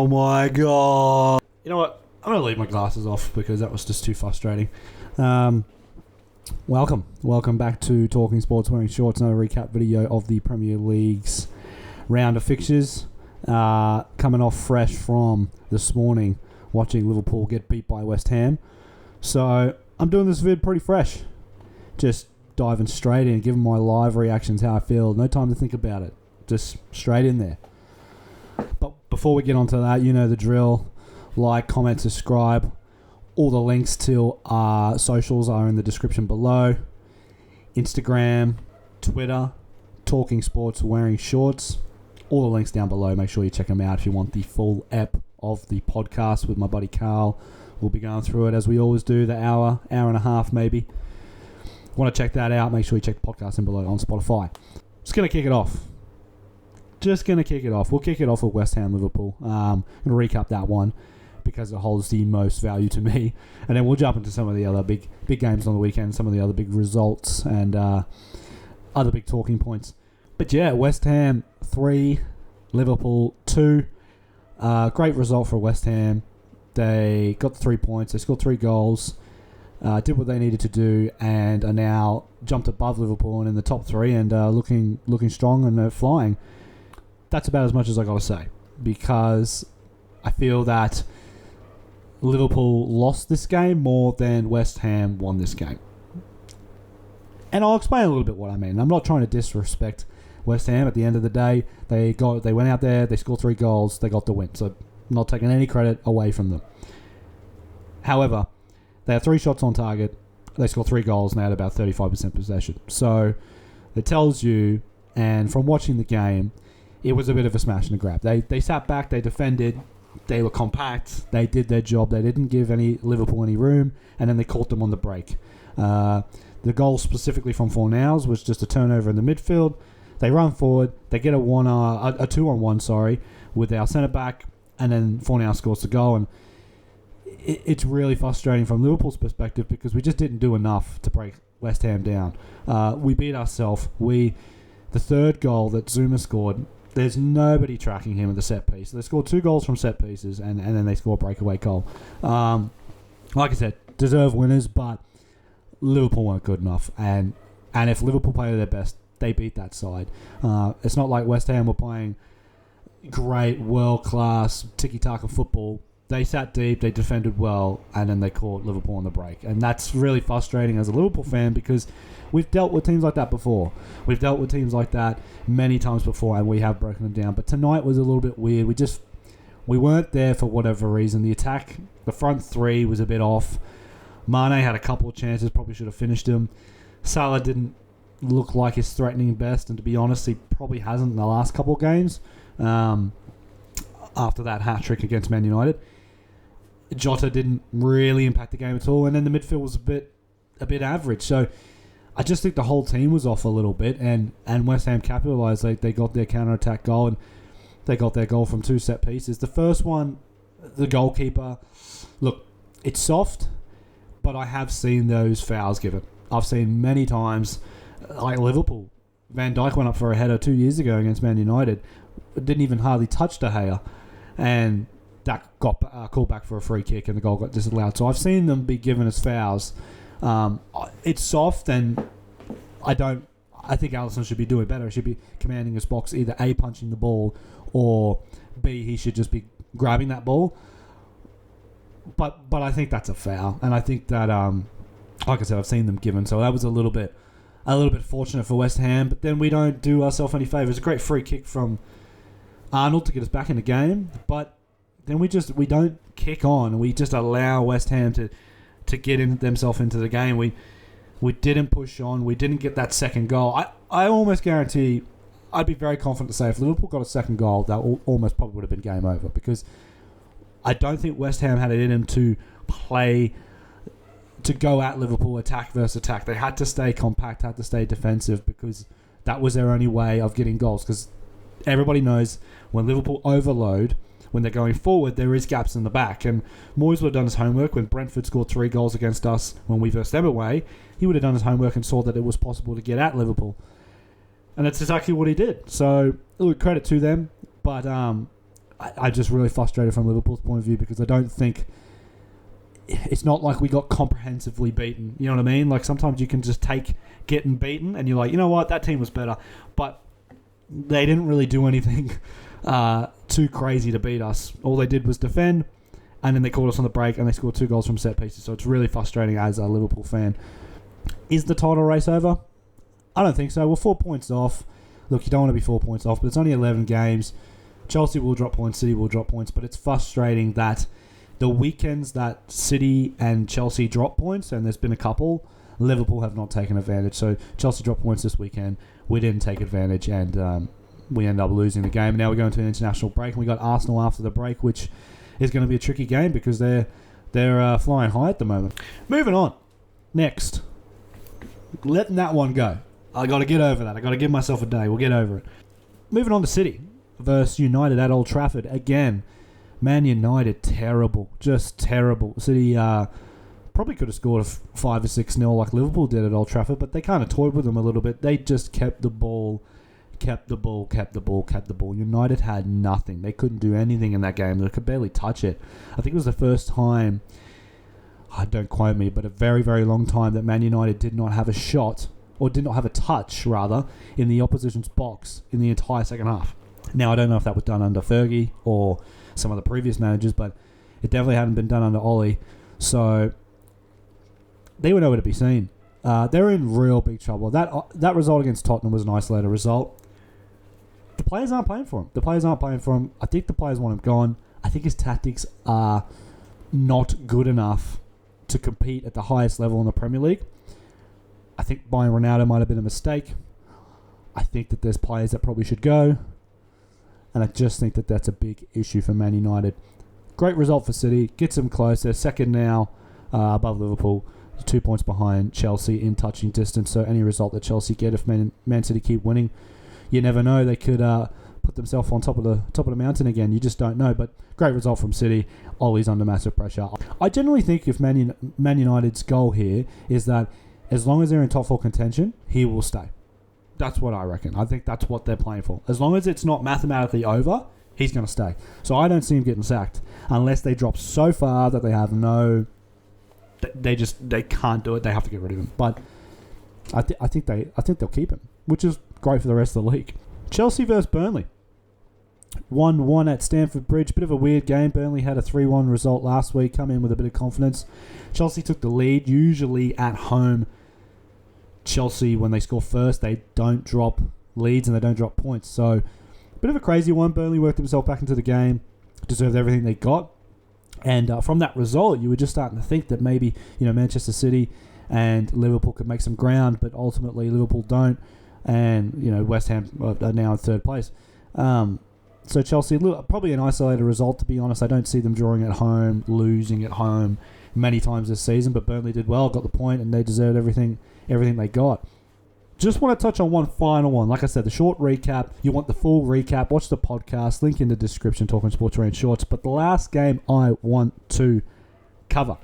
Oh my god. You know what? I'm going to leave my glasses off because that was just too frustrating. Welcome back to Talking Sports Wearing Shorts, another recap video of the Premier League's round of fixtures. Coming off fresh from this morning, watching Liverpool get beat by West Ham. So I'm doing this vid pretty fresh. Just diving straight in, giving my live reactions, how I feel. No time to think about it. Just straight in there. But before we get onto that, you know the drill. Like, comment, subscribe. All the links to our socials are in the description below. Instagram, Twitter, Talking Sports Wearing Shorts. All the links down below. Make sure you check them out if you want the full ep of the podcast with my buddy Carl. We'll be going through it as we always do, the hour and a half maybe. Want to check that out, make sure you check the podcast in below on Spotify. Just going to kick it off. We'll kick it off with West Ham Liverpool. I'm going to recap that one because it holds the most value to me. And then we'll jump into some of the other big games on the weekend, some of the other big results and other big talking points. But yeah, West Ham 3, Liverpool 2. Great result for West Ham. They got the 3 points. They scored 3 goals. Did what they needed to do and are now jumped above Liverpool and in the top 3 and looking strong and flying. That's about as much as I got to say because I feel that Liverpool lost this game more than West Ham won this game. And I'll explain a little bit what I mean. I'm not trying to disrespect West Ham. At the end of the day, they went out there, they scored 3 goals, they got the win. So I'm not taking any credit away from them. However, they had 3 shots on target, they scored 3 goals, and they had about 35% possession. So it tells you, and from watching the game, it was a bit of a smash and a grab. They sat back, they defended, they were compact, they did their job, they didn't give Liverpool any room, and then they caught them on the break. The goal specifically from Fornals was just a turnover in the midfield. They run forward, they get a 2-on-1, with our centre-back, and then Fornals scores the goal. And it's really frustrating from Liverpool's perspective because we just didn't do enough to break West Ham down. We beat ourselves. The third goal that Zuma scored, there's nobody tracking him at the set piece. They scored 2 goals from set pieces, and then they score a breakaway goal. Like I said, deserved winners, but Liverpool weren't good enough. And if Liverpool play their best, they beat that side. It's not like West Ham were playing great, world-class, tiki-taka football. They sat deep, they defended well, and then they caught Liverpool on the break. And that's really frustrating as a Liverpool fan because we've dealt with teams like that before. We've dealt with teams like that many times before, and we have broken them down. But tonight was a little bit weird. We weren't there for whatever reason. The attack, the front 3 was a bit off. Mane had a couple of chances, probably should have finished them. Salah didn't look like his threatening best, and to be honest, he probably hasn't in the last couple of games after that hat-trick against Man United. Jota didn't really impact the game at all, and then the midfield was a bit average. So I just think the whole team was off a little bit, and West Ham capitalised. They got their counter-attack goal, and they got their goal from 2 set pieces. The first one, the goalkeeper, look, it's soft, but I have seen those fouls given. I've seen many times, like Liverpool. Van Dijk went up for a header 2 years ago against Man United. Didn't even hardly touch De Gea, and that got called back for a free kick and the goal got disallowed. So I've seen them be given as fouls. It's soft, and I think Alisson should be doing better. He should be commanding his box, either A, punching the ball, or B, he should just be grabbing that ball. But I think that's a foul, and I think that like I said, I've seen them given. So that was a little bit fortunate for West Ham, but then we don't do ourselves any favours. A great free kick from Arnold to get us back in the game, but then we don't kick on, and we just allow West Ham to get themselves into the game. We didn't push on. We didn't get that second goal. I almost guarantee, I'd be very confident to say if Liverpool got a second goal, that almost probably would have been game over, because I don't think West Ham had it in them to go at Liverpool attack versus attack. They had to stay compact, had to stay defensive, because that was their only way of getting goals. Because everybody knows when Liverpool overload, when they're going forward, there is gaps in the back. And Moyes would have done his homework when Brentford scored 3 goals against us when we versed them away. He would have done his homework and saw that it was possible to get at Liverpool. And that's exactly what he did. So, look, credit to them. But I'm just really frustrated from Liverpool's point of view because I don't think it's not like we got comprehensively beaten. You know what I mean? Like sometimes you can just take getting beaten and you're like, you know what, that team was better. But they didn't really do anything too crazy to beat us. All they did was defend, and then they caught us on the break and they scored 2 goals from set pieces. So it's really frustrating as a Liverpool fan. Is the title race over? I don't think so. We're 4 points off. Look, you don't want to be 4 points off, but it's only 11 games. Chelsea will drop points, City will drop points, but it's frustrating that the weekends that City and Chelsea drop points, and there's been a couple, Liverpool have not taken advantage. So Chelsea dropped points this weekend. We didn't take advantage, and we end up losing the game. And now we're going to an international break, and we got Arsenal after the break, which is going to be a tricky game because they're flying high at the moment. Moving on. Next. Letting that one go. I got to get over that. I got to give myself a day. We'll get over it. Moving on to City versus United at Old Trafford. Again, Man United, terrible. Just terrible. City probably could have scored a 5 or 6-0 like Liverpool did at Old Trafford, but they kind of toyed with them a little bit. They just kept the ball. United had nothing. They couldn't do anything in that game. They could barely touch it. I think it was the first time, don't quote me, but a very, very long time that Man United did not have a shot, or did not have a touch, rather, in the opposition's box in the entire second half. Now, I don't know if that was done under Fergie or some of the previous managers, but it definitely hadn't been done under Ollie. So they were nowhere to be seen. They're in real big trouble. That result against Tottenham was an isolated result. The players aren't playing for him. I think the players want him gone. I think his tactics are not good enough to compete at the highest level in the Premier League. I think buying Ronaldo might have been a mistake. I think that there's players that probably should go. And I just think that that's a big issue for Man United. Great result for City. Gets them close. They're second now above Liverpool. 2 points behind Chelsea in touching distance. So any result that Chelsea get, if Man City keep winning, you never know. They could put themselves on top of the mountain again. You just don't know. But great result from City. Ollie's under massive pressure. I generally think if Man United's goal here is that as long as they're in top 4 contention, he will stay. That's what I reckon. I think that's what they're playing for. As long as it's not mathematically over, he's going to stay. So I don't see him getting sacked unless they drop so far that they have no... They can't do it. They have to get rid of him. But I think they'll keep him, which is great for the rest of the league. Chelsea versus Burnley. 1-1 at Stamford Bridge. Bit of a weird game. Burnley had a 3-1 result last week. Come in with a bit of confidence. Chelsea took the lead. Usually at home, Chelsea, when they score first, they don't drop leads and they don't drop points. So, bit of a crazy one. Burnley worked themselves back into the game. Deserved everything they got. And from that result, you were just starting to think that maybe Manchester City and Liverpool could make some ground, but ultimately Liverpool don't. And West Ham are now in third place. So Chelsea, probably an isolated result, to be honest. I don't see them drawing at home, losing at home many times this season, but Burnley did well, got the point, and they deserved everything they got. Just want to touch on one final one. Like I said, the short recap. You want the full recap, watch the podcast. Link in the description, Talking Sports Rain Shorts. But the last game I want to cover.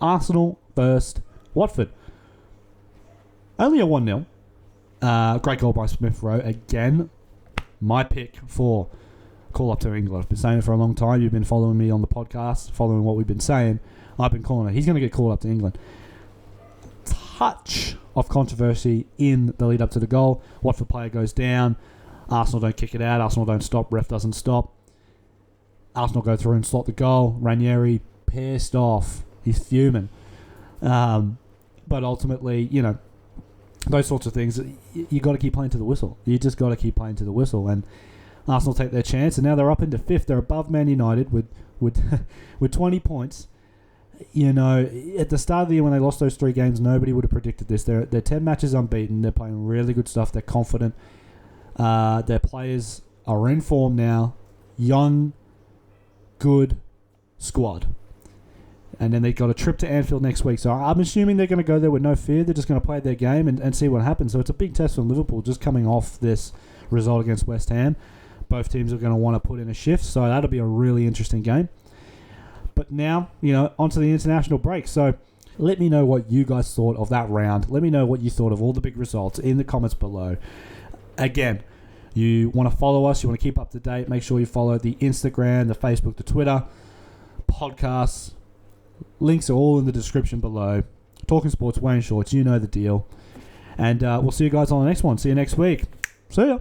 Arsenal versus Watford. Only a 1-0. Great goal by Smith Rowe. Again, my pick for call up to England. I've been saying it for a long time. You've been following me on the podcast, following what we've been saying. I've been calling it. He's going to get called up to England. Touch of controversy in the lead up to the goal. Watford player goes down. Arsenal don't kick it out. Arsenal don't stop. Ref doesn't stop. Arsenal go through and slot the goal. Ranieri pissed off. He's fuming. But ultimately, those sorts of things, you got to keep playing to the whistle. You just got to keep playing to the whistle. And Arsenal take their chance, and now they're up into 5th. They're above Man United with 20 points. At the start of the year when they lost those 3 games, nobody would have predicted this. They're 10 matches unbeaten. They're playing really good stuff. They're confident. Their players are in form now. Young, good squad. And then they've got a trip to Anfield next week. So I'm assuming they're going to go there with no fear. They're just going to play their game and see what happens. So it's a big test for Liverpool just coming off this result against West Ham. Both teams are going to want to put in a shift. So that'll be a really interesting game. But now, onto the international break. So let me know what you guys thought of that round. Let me know what you thought of all the big results in the comments below. Again, you want to follow us, you want to keep up to date, make sure you follow the Instagram, the Facebook, the Twitter, podcasts. Links are all in the description below. Talking Sports, Wayne Shorts, you know the deal. And we'll see you guys on the next one. See you next week. See ya.